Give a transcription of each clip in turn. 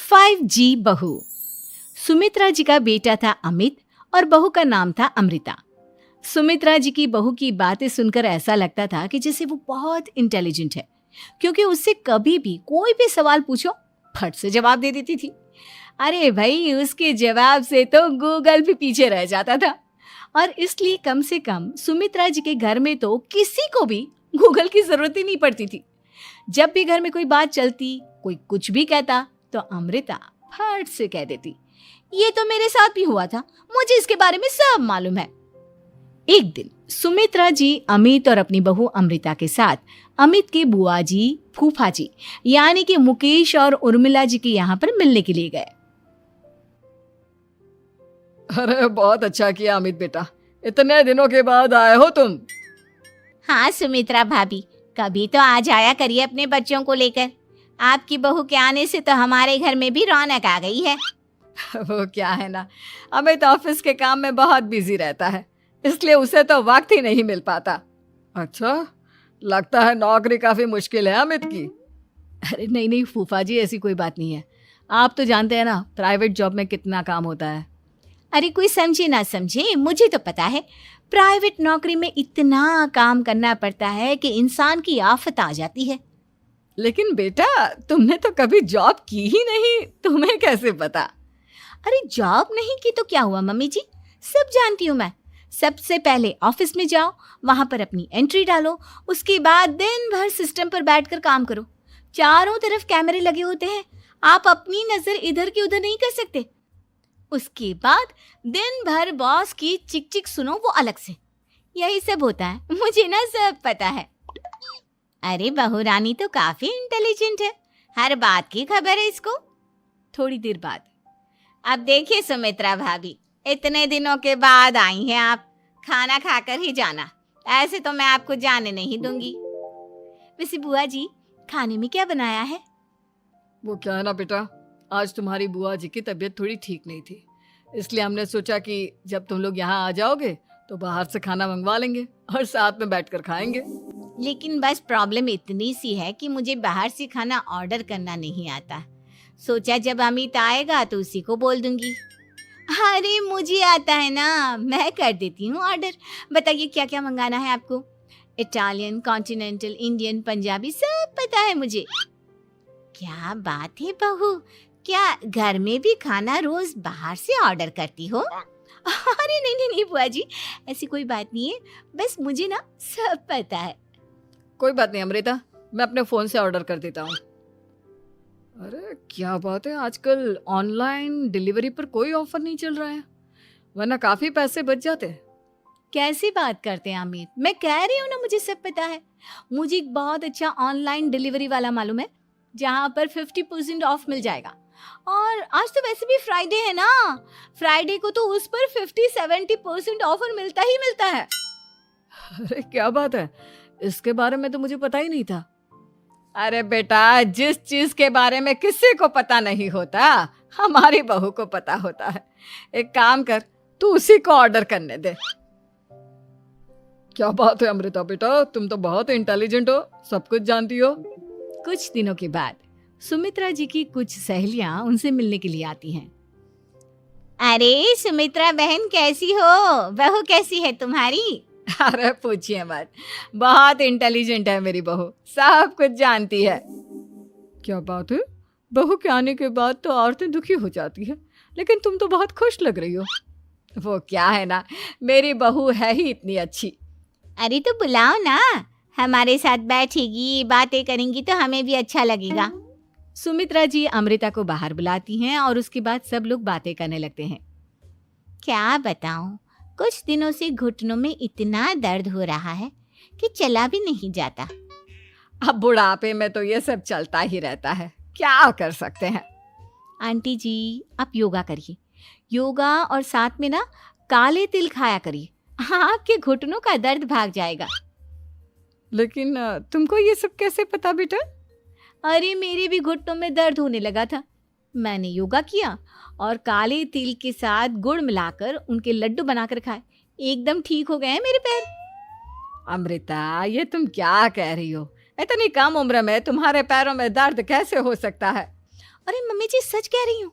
5G बहू। सुमित्रा जी का बेटा था अमित और बहू का नाम था अमृता। सुमित्रा जी की बहू की बातें सुनकर ऐसा लगता था कि जैसे वो बहुत इंटेलिजेंट है, क्योंकि उससे कभी भी कोई भी सवाल पूछो फट से जवाब दे देती थी। अरे भाई, उसके जवाब से तो गूगल भी पीछे रह जाता था। और इसलिए कम से कम सुमित्रा जी के घर में तो किसी को भी गूगल की जरूरत ही नहीं पड़ती थी। जब भी घर में कोई बात चलती, कोई कुछ भी कहता, तो अमृता फट से कह देती, ये तो मेरे साथ भी हुआ था, मुझे इसके बारे में सब मालूम है। एक दिन सुमित्रा जी अमित और अपनी बहू अमृता के साथ अमित के बुआ जी, फूफा जी यानी कि मुकेश और उर्मिला जी के यहाँ पर मिलने के लिए गए। अरे बहुत अच्छा किया अमित बेटा, इतने दिनों के बाद आए हो तुम। हाँ सुमित्रा भाभी, कभी तो आ जाया करिए अपने बच्चों को लेकर। आपकी बहू के आने से तो हमारे घर में भी रौनक आ गई है। वो क्या है ना, अमित ऑफिस के काम में बहुत बिजी रहता है, इसलिए उसे तो वक्त ही नहीं मिल पाता। अच्छा, लगता है नौकरी काफी मुश्किल है अमित की। अरे नहीं फूफा जी, ऐसी कोई बात नहीं है। आप तो जानते हैं ना प्राइवेट जॉब में कितना काम होता है। अरे कोई समझे ना समझे, मुझे तो पता है प्राइवेट नौकरी में इतना काम करना पड़ता है कि इंसान की आफत आ जाती है। लेकिन बेटा, तुमने तो कभी जॉब की ही नहीं, तुम्हें कैसे पता? अरे जॉब नहीं की तो क्या हुआ मम्मी जी, सब जानती हूँ मैं। सबसे पहले ऑफिस में जाओ, वहां पर अपनी एंट्री डालो, उसके बाद दिन भर सिस्टम पर बैठकर काम करो। चारों तरफ कैमरे लगे होते हैं, आप अपनी नजर इधर की उधर नहीं कर सकते। उसके बाद दिन भर बॉस की चिक चिक सुनो, वो अलग से। यही सब होता है, मुझे ना सब पता है। अरे बहू रानी तो काफी इंटेलिजेंट है, हर बात की खबर है इसको। थोड़ी देर बाद, अब देखिए सुमित्रा भाभी, इतने दिनों के बाद आई हैं आप, खाना खाकर ही जाना, ऐसे तो मैं आपको जाने नहीं दूंगी। वैसे बुआ जी, खाने में क्या बनाया है? वो क्या है ना बेटा, आज तुम्हारी बुआ जी की तबीयत थोड़ी ठीक नहीं थी, इसलिए हमने सोचा कि जब तुम लोग यहाँ आ जाओगे तो बाहर से खाना मंगवा लेंगे और साथ में बैठकर खाएंगे। लेकिन बस प्रॉब्लम इतनी सी है कि मुझे बाहर से खाना ऑर्डर करना नहीं आता। सोचा जब अमित आएगा तो उसी को बोल दूंगी। अरे मुझे आता है ना, मैं कर देती हूँ ऑर्डर। बताइए क्या क्या मंगाना है आपको? इटालियन, कॉन्टिनेंटल, इंडियन, पंजाबी, सब पता है मुझे। क्या बात है बहू, क्या घर में भी खाना रोज बाहर से ऑर्डर करती हो? अरे नहीं बुआ जी, ऐसी कोई बात नहीं है, बस मुझे ना सब पता है। कोई बात नहीं अमृता, मैं अपने फोन से ऑर्डर कर देता हूँ। अरे क्या बात है, आजकल ऑनलाइन डिलीवरी पर कोई ऑफर नहीं चल रहा है, वरना काफी पैसे बच जाते। कैसी बात करते हैं अमित, मैं कह रही हूँ ना मुझे सब पता है। मुझे एक बहुत अच्छा ऑनलाइन डिलीवरी वाला मालूम है, जहाँ पर 50% ऑफ मिल जाएगा। और आज तो वैसे भी फ्राइडे है ना, फ्राइडे को तो उस पर 50-70% ऑफर मिलता ही मिलता है। अरे क्या बात है, इसके बारे में तो मुझे पता ही नहीं था। अरे बेटा, जिस चीज के बारे में किसी को पता नहीं होता, हमारी बहू को पता होता है। एक काम कर, तू उसी को ऑर्डर करने दे। क्या बात है अमृता बेटा, तुम तो बहुत इंटेलिजेंट हो, सब कुछ जानती हो। कुछ दिनों के बाद सुमित्रा जी की कुछ सहेलियां उनसे मिलने के लिए आती हैं। अरे सुमित्रा बहन कैसी हो, बहू कैसी है तुम्हारी? अरे पूछिए मत, बहुत इंटेलिजेंट है मेरी बहू, सब कुछ जानती है। क्या बात है, बहू के आने के बाद तो औरतें दुखी हो जाती है, लेकिन तुम तो बहुत खुश लग रही हो। वो क्या है ना, मेरी बहू है ही इतनी अच्छी। अरे तो बुलाओ ना, हमारे साथ बैठेगी, बातें करेंगी तो हमें भी अच्छा लगेगा। सुमित्रा जी अमृता को बाहर बुलाती हैं और उसके बाद सब लोग बातें करने लगते हैं। क्या बताऊं, कुछ दिनों से घुटनों में इतना दर्द हो रहा है कि चला भी नहीं जाता। अब बुढ़ापे में तो ये सब चलता ही रहता है, क्या कर सकते हैं। आंटी जी, आप योगा करिए, योगा और साथ में ना काले तिल खाया करिए, आपके घुटनों का दर्द भाग जाएगा। लेकिन तुमको ये सब कैसे पता बेटा? अरे मेरे भी घुटनों में दर्द होने लगा था, मैंने योगा किया और काले तिल के साथ गुड़ मिलाकर उनके लड्डू बनाकर खाए, एकदम ठीक हो गए हैं मेरे पैर। अमृता, ये तुम क्या कह रही हो? इतनी कम उम्र में तुम्हारे पैरों में दर्द कैसे हो सकता है? अरे मम्मी जी सच कह रही हूँ,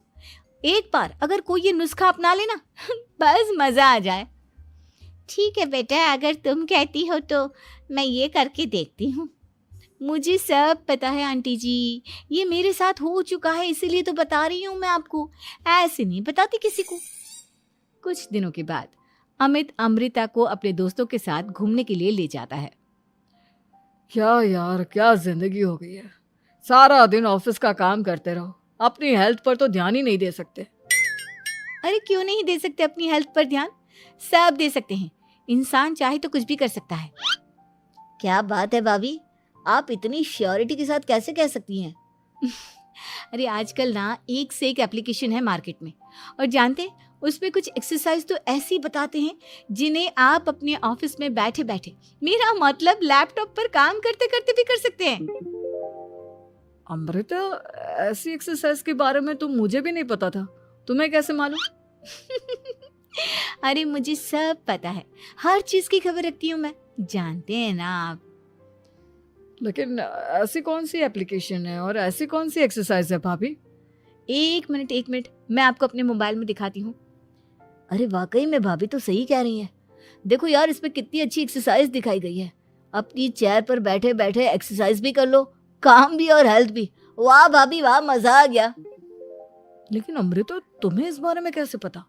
एक बार अगर कोई ये नुस्खा अपना लेना बस मजा आ जाए। ठीक है बेटा, अगर तुम कहती हो तो मैं ये करके देखती हूँ। मुझे सब पता है आंटी जी, ये मेरे साथ हो चुका है, इसीलिए तो बता रही हूँ मैं आपको, ऐसे नहीं बताती किसी को। कुछ दिनों के बाद अमित अमृता को अपने दोस्तों के साथ घूमने के लिए ले जाता है। क्या यार, क्या जिंदगी हो गई है। सारा दिन ऑफिस का काम करते रहो, अपनी हेल्थ पर तो ध्यान ही नहीं दे सकते। अरे क्यों नहीं दे सकते अपनी हेल्थ पर ध्यान? सब दे सकते हैं, इंसान चाहे तो कुछ भी कर सकता है। क्या बात है भाभी, आप इतनी श्योरिटी के साथ कैसे कह सकती हैं? अरे आजकल ना एक से एक एप्लीकेशन है मार्केट में, और जानते हैं उसमें कुछ एक्सरसाइज तो ऐसी बताते हैं जिन्हें आप अपने ऑफिस में बैठे बैठे, मेरा मतलब लैपटॉप पर काम करते करते भी कर सकते हैं। अमृता, ऐसी एक्सरसाइज के बारे में तो मुझे भी नहीं पता था, तुम्हें कैसे मालूम? अरे मुझे सब पता है, हर चीज की खबर रखती हूँ मैं, जानते हैं ना आप। लेकिन ऐसी कौन सी एप्लीकेशन है और ऐसी कौन सी एक्सरसाइज है भाभी? एक मिनट, मैं आपको अपने मोबाइल में दिखाती हूँ। अरे वाकई में भाभी तो सही कह रही हैं। देखो यार, इसमें कितनी अच्छी एक्सरसाइज दिखाई गई है। अपनी चेयर पर बैठे बैठे एक्सरसाइज भी कर लो, काम भी और हेल्थ भी। वाह भाभी वाह, मजा आ गया। लेकिन अमृता, तुम्हें इस बारे में कैसे पता?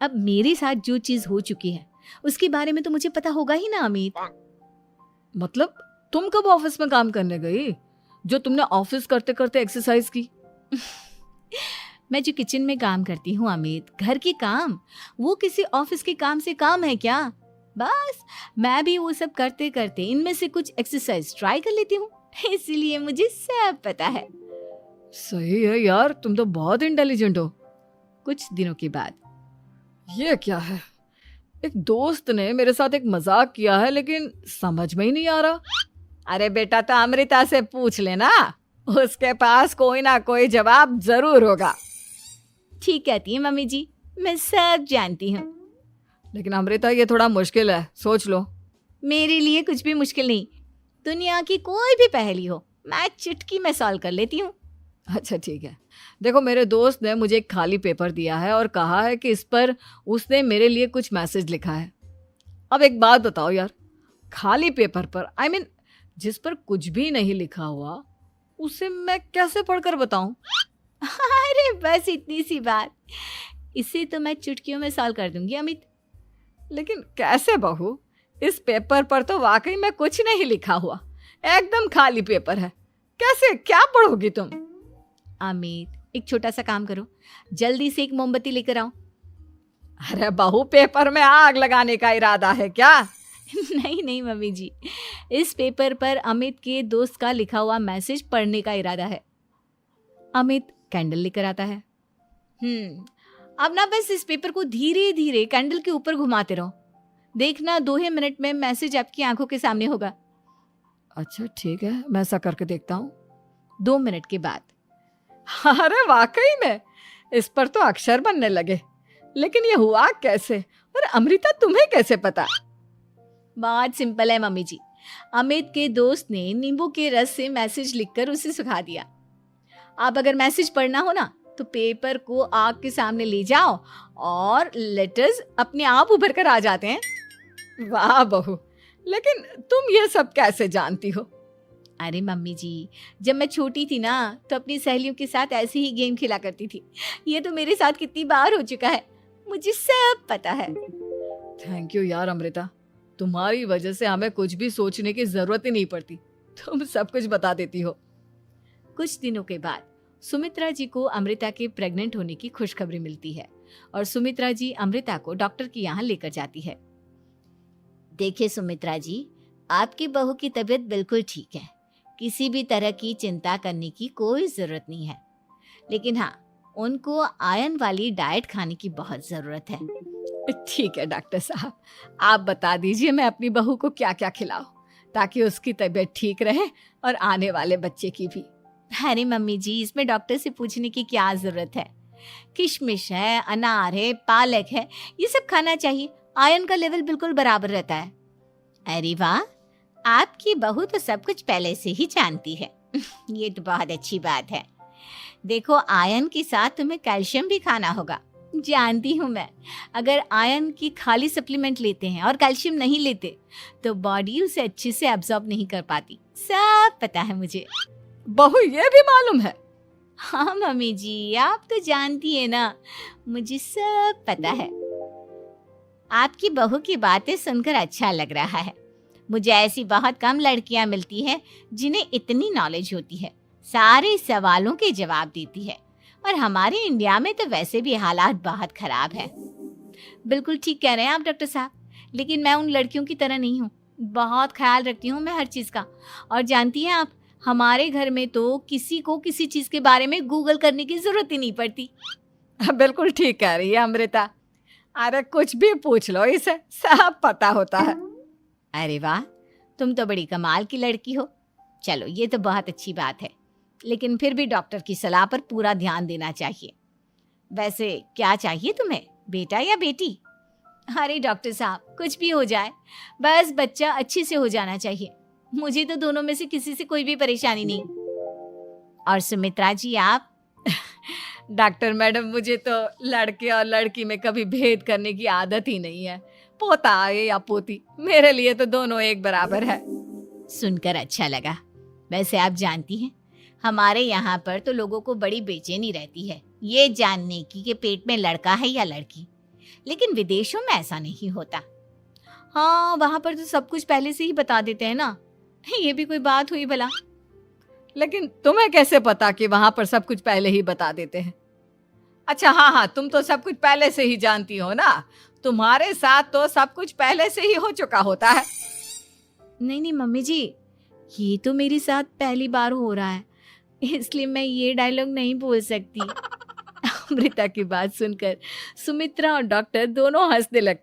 अब मेरे साथ जो चीज हो चुकी है उसके बारे में तो मुझे पता होगा ही ना अमित। मतलब तुम कब ऑफिस में काम करने गई जो तुमने ऑफिस करते करते एक्सरसाइज की? मैं जो किचन में काम करती हूँ अमित, घर के काम, वो किसी ऑफिस के काम से काम है क्या? बस मैं भी वो सब करते करते इनमें से कुछ एक्सरसाइज ट्राई कर लेती हूँ, इसीलिए मुझे सब पता है। सही है यार, तुम तो बहुत इंटेलिजेंट हो। कुछ दिनों के बाद ये क्या है? एक दोस्त ने मेरे साथ एक मजाक किया है, लेकिन समझ में ही नहीं आ रहा। अरे बेटा, तो अमृता से पूछ लेना, उसके पास कोई ना कोई जवाब जरूर होगा। ठीक कहती है मम्मी जी, मैं सब जानती हूँ। लेकिन अमृता, ये थोड़ा मुश्किल है, सोच लो। मेरे लिए कुछ भी मुश्किल नहीं, दुनिया की कोई भी पहेली हो मैं चुटकी में सॉल्व कर लेती हूँ। अच्छा ठीक है, देखो मेरे दोस्त ने मुझे एक खाली पेपर दिया है और कहा है कि इस पर उसने मेरे लिए कुछ मैसेज लिखा है। अब एक बात बताओ यार, खाली पेपर पर, आई मीन जिस पर कुछ भी नहीं लिखा हुआ, उसे मैं कैसे पढ़कर बताऊं? अरे बस इतनी सी बात, इसे तो मैं चुटकियों में सॉल्व कर दूंगी अमित। लेकिन कैसे बहू? इस पेपर पर तो वाकई में कुछ नहीं लिखा हुआ, एकदम खाली पेपर है, कैसे, क्या पढ़ोगी तुम? अमित, एक छोटा सा काम करो, जल्दी से एक मोमबत्ती लेकर आओ। अरे बहू, पेपर में आग लगाने का इरादा है क्या? नहीं मम्मी जी, इस पेपर पर अमित के दोस्त का लिखा हुआ मैसेज पढ़ने का इरादा है। अमित कैंडल लेकर आता है। अब ना बस इस पेपर को धीरे धीरे कैंडल के ऊपर घुमाते रहो, देखना 2 ही मिनट में मैसेज आपकी आंखों के सामने होगा। अच्छा ठीक है, मैं ऐसा करके देखता हूँ। 2 मिनट के बाद, अरे वाकई में इस पर तो अक्षर बनने लगे, लेकिन ये हुआ कैसे? और अमृता, तुम्हें कैसे पता? बहुत सिंपल है मम्मी जी, अमित के दोस्त ने नींबू के रस से मैसेज लिखकर उसे सुखा दिया। अब अगर मैसेज पढ़ना हो ना तो पेपर को आग के सामने ले जाओ और लेटर्स अपने आप उभर कर आ जाते हैं। वाह बहू, लेकिन तुम ये सब कैसे जानती हो? अरे मम्मी जी, जब मैं छोटी थी ना तो अपनी सहेलियों के साथ ऐसे ही गेम खेला करती थी। ये तो मेरे साथ कितनी बार हो चुका है, मुझे सब पता है। थैंक यू यार अमृता, तुम्हारी वजह से हमें कुछ भी सोचने की जरूरत ही नहीं पड़ती, तुम सब कुछ बता देती हो। कुछ दिनों के बाद सुमित्रा जी को अमृता के प्रेग्नेंट होने की खुशखबरी मिलती है और सुमित्रा जी अमृता को डॉक्टर के यहाँ लेकर जाती है। देखिए सुमित्रा जी, आपकी बहू की तबीयत बिल्कुल ठीक है, किसी भी तरह की चिंता करने की कोई जरूरत नहीं है, लेकिन हाँ, उनको आयरन वाली डाइट खाने की बहुत जरूरत है। ठीक है डॉक्टर साहब, आप बता दीजिए मैं अपनी बहू को क्या क्या खिलाऊं ताकि उसकी तबीयत ठीक रहे और आने वाले बच्चे की भी। अरे मम्मी जी, इसमें डॉक्टर से पूछने की क्या जरूरत है, किशमिश है, अनार है, पालक है, ये सब खाना चाहिए, आयरन का लेवल बिल्कुल बराबर रहता है। अरे वाह, आपकी बहू तो सब कुछ पहले से ही जानती है। ये तो बहुत अच्छी बात है। देखो, आयरन के साथ तुम्हें कैल्शियम भी खाना होगा। जानती हूँ मैं, अगर आयरन की खाली सप्लीमेंट लेते हैं और कैल्शियम नहीं लेते तो बॉडी उसे अच्छे से एब्जॉर्ब नहीं कर पाती। सब पता है मुझे। बहू ये भी मालूम है? हाँ मम्मी जी, आप तो जानती है ना, मुझे सब पता है। आपकी बहू की बातें सुनकर अच्छा लग रहा है। मुझे ऐसी बहुत कम लड़कियां मिलती हैं जिन्हें इतनी नॉलेज होती है, सारे सवालों के जवाब देती है। और हमारे इंडिया में तो वैसे भी हालात बहुत खराब है। बिल्कुल ठीक कह रहे हैं आप डॉक्टर साहब, लेकिन मैं उन लड़कियों की तरह नहीं हूँ। बहुत ख्याल रखती हूँ मैं हर चीज़ का। और जानती हैं आप, हमारे घर में तो किसी को किसी चीज़ के बारे में गूगल करने की ज़रूरत ही नहीं पड़ती। बिल्कुल ठीक कह रही है अमृता। अरे कुछ भी पूछ लो इसे, सब पता होता है। अरे वाह, तुम तो बड़ी कमाल की लड़की हो। चलो, ये तो बहुत अच्छी बात है, लेकिन फिर भी डॉक्टर की सलाह पर पूरा ध्यान देना चाहिए। वैसे क्या चाहिए तुम्हें, बेटा या बेटी? अरे डॉक्टर साहब, कुछ भी हो जाए, बस बच्चा अच्छे से हो जाना चाहिए। मुझे तो दोनों में से किसी से कोई भी परेशानी नहीं। और सुमित्रा जी, आप? डॉक्टर मैडम, मुझे तो लड़के और लड़की में कभी भेद करने की आदत ही नहीं है। पोता आए या पोती, मेरे लिए तो दोनों एक बराबर है। सुनकर अच्छा लगा। वैसे आप जानती हैं, हमारे यहाँ पर तो लोगों को बड़ी बेचैनी रहती है ये जानने की कि पेट में लड़का है या लड़की, लेकिन विदेशों में ऐसा नहीं होता। हाँ, वहाँ पर तो सब कुछ पहले से ही बता देते हैं ना। ये भी कोई बात हुई भला? लेकिन तुम्हें कैसे पता कि वहां पर सब कुछ पहले ही बता देते हैं? अच्छा हाँ, तुम तो सब कुछ पहले से ही जानती हो ना। तुम्हारे साथ तो सब कुछ पहले से ही हो चुका होता है। नहीं मम्मी जी, ये तो मेरे साथ पहली बार हो रहा है, इसलिए मैं ये डायलॉग नहीं बोल सकती। अमृता की बात सुनकर सुमित्रा और डॉक्टर दोनों हंसने लगते।